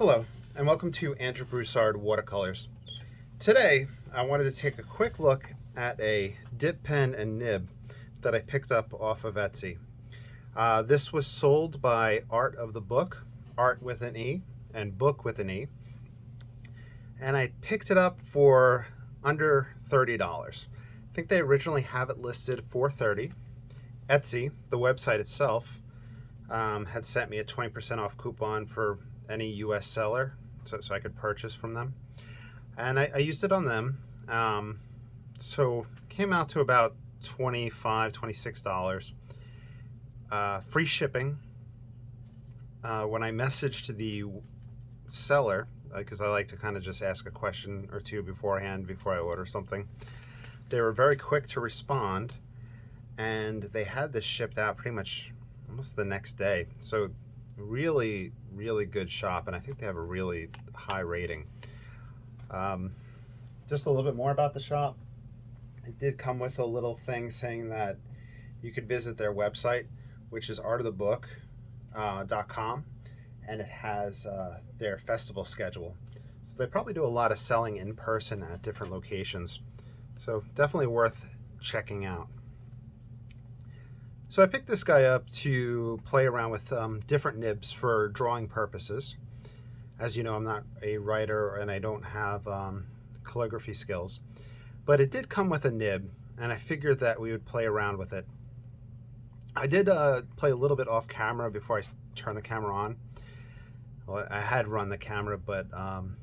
Hello, and welcome to Andrew Broussard Watercolors. Today, I wanted to take a quick look at a dip pen and nib that I picked up off of Etsy. This was sold by Art of the Book, Art with an E, and Book with an E. And I picked it up for under $30. I think they originally have it listed for $30. Etsy, the website itself, had sent me a 20% off coupon for any US seller, so I could purchase from them. And I used it on them. So came out to about $25, $26. Free shipping. When I messaged the seller, because I like to kind of just ask a question or two beforehand before I order something, they were very quick to respond, and they had this shipped out pretty much almost the next day. So really good shop, and I think they have a really high rating. Just a little bit more about the shop. It did come with a little thing saying that you could visit their website, which is artofthebook.com, and it has their festival schedule. So they probably do a lot of selling in person at different locations. So definitely worth checking out. So I picked this guy up to play around with different nibs for drawing purposes. As you know, I'm not a writer and I don't have calligraphy skills, but it did come with a nib, and I figured that we would play around with it. I did play a little bit off camera before I turned the camera on. Well, I had run the camera, but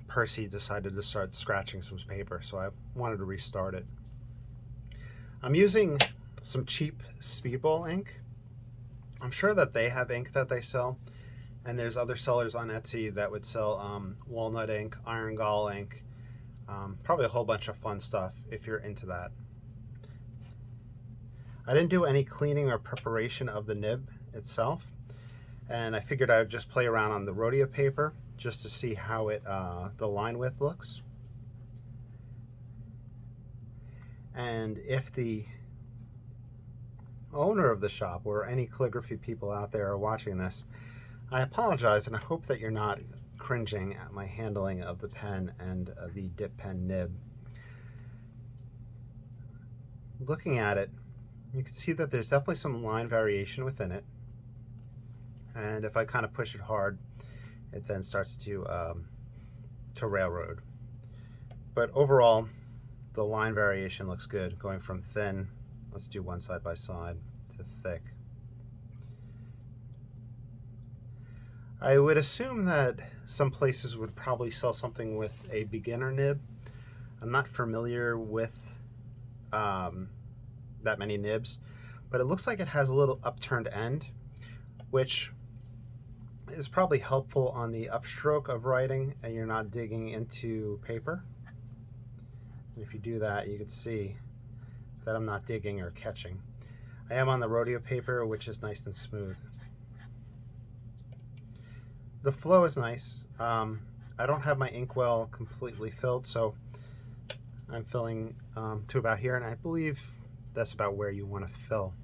Percy decided to start scratching some paper, so I wanted to restart it. I'm using some cheap Speedball ink. I'm sure that they have ink that they sell, and there's other sellers on Etsy that would sell walnut ink, iron gall ink, probably a whole bunch of fun stuff if you're into that. I didn't do any cleaning or preparation of the nib itself, and I figured I would just play around on the rodeo paper just to see how it the line width looks. And if the owner of the shop or any calligraphy people out there are watching this, I apologize, and I hope that you're not cringing at my handling of the pen and the dip pen nib. Looking at it, you can see that there's definitely some line variation within it, and if I kind of push it hard, it then starts to railroad. But overall, the line variation looks good, going from thin, let's do one side by side, to thick. I would assume that some places would probably sell something with a beginner nib. I'm not familiar with that many nibs, but it looks like it has a little upturned end, which is probably helpful on the upstroke of writing and you're not digging into paper. And if you do that, you can see that I'm not digging or catching. I am on the rodeo paper, which is nice and smooth. The flow is nice. I don't have my inkwell completely filled, so I'm filling to about here, and I believe that's about where you want to fill.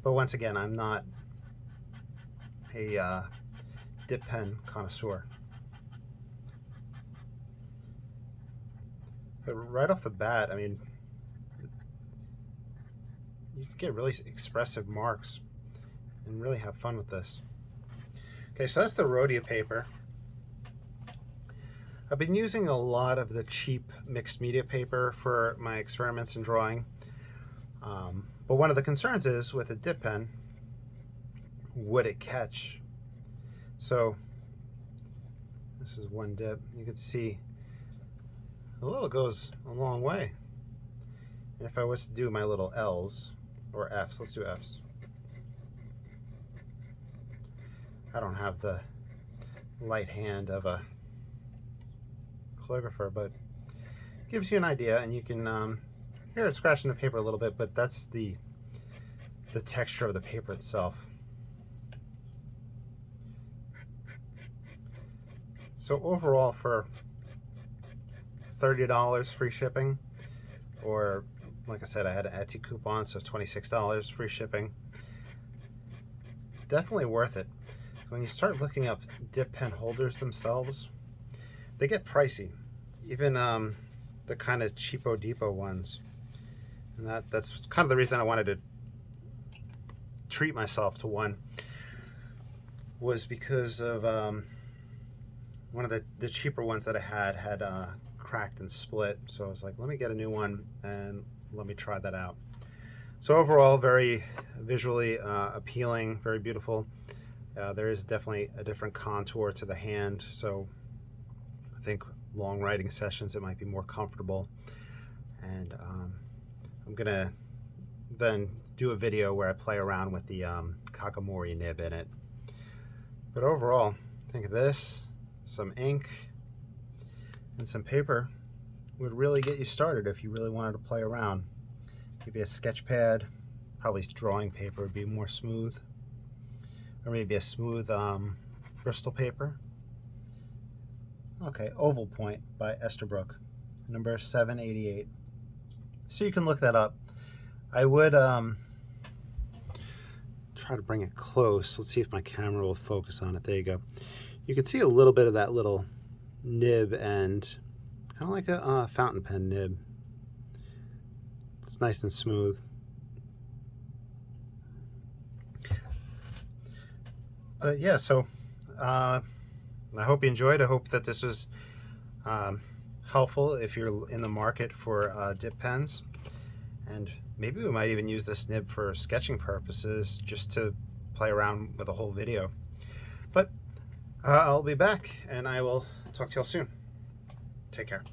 But once again, I'm not a dip pen connoisseur. But right off the bat, I mean, you can get really expressive marks and really have fun with this. Okay, so that's the rodeo paper. I've been using a lot of the cheap mixed media paper for my experiments in drawing. But one of the concerns is with a dip pen, would it catch? So this is one dip. You can see a little goes a long way. And if I was to do my little L's or F's, let's do F's. I don't have the light hand of a calligrapher, but it gives you an idea, and you can hear it scratching the paper a little bit, but that's the texture of the paper itself. So overall, for $30 free shipping, or like I said, I had an Etsy coupon, so $26 free shipping. Definitely worth it. when you start looking up dip pen holders themselves, they get pricey. Even the kind of cheapo depot ones. And that's kind of the reason I wanted to treat myself to one, was because of one of the cheaper ones that I had cracked and split. So I was like, let me get a new one and let me try that out. So overall, very visually appealing, very beautiful. There is definitely a different contour to the hand, so I think long writing sessions it might be more comfortable. And I'm gonna then do a video where I play around with the Kakamori nib in it. But overall, think of this, some ink and some paper would really get you started if you really wanted to play around. Maybe a sketch pad, probably drawing paper would be more smooth, or maybe a smooth bristol paper. Okay, Oval Point by Esterbrook, number 788. So you can look that up. I would try to bring it close. Let's see if my camera will focus on it. There you go. You can see a little bit of that little nib end, kind of like a fountain pen nib. It's nice and smooth. Yeah, so I hope you enjoyed. I hope that this was helpful if you're in the market for dip pens. And maybe we might even use this nib for sketching purposes, just to play around with a whole video. But I'll be back and I will talk to y'all soon. Take care.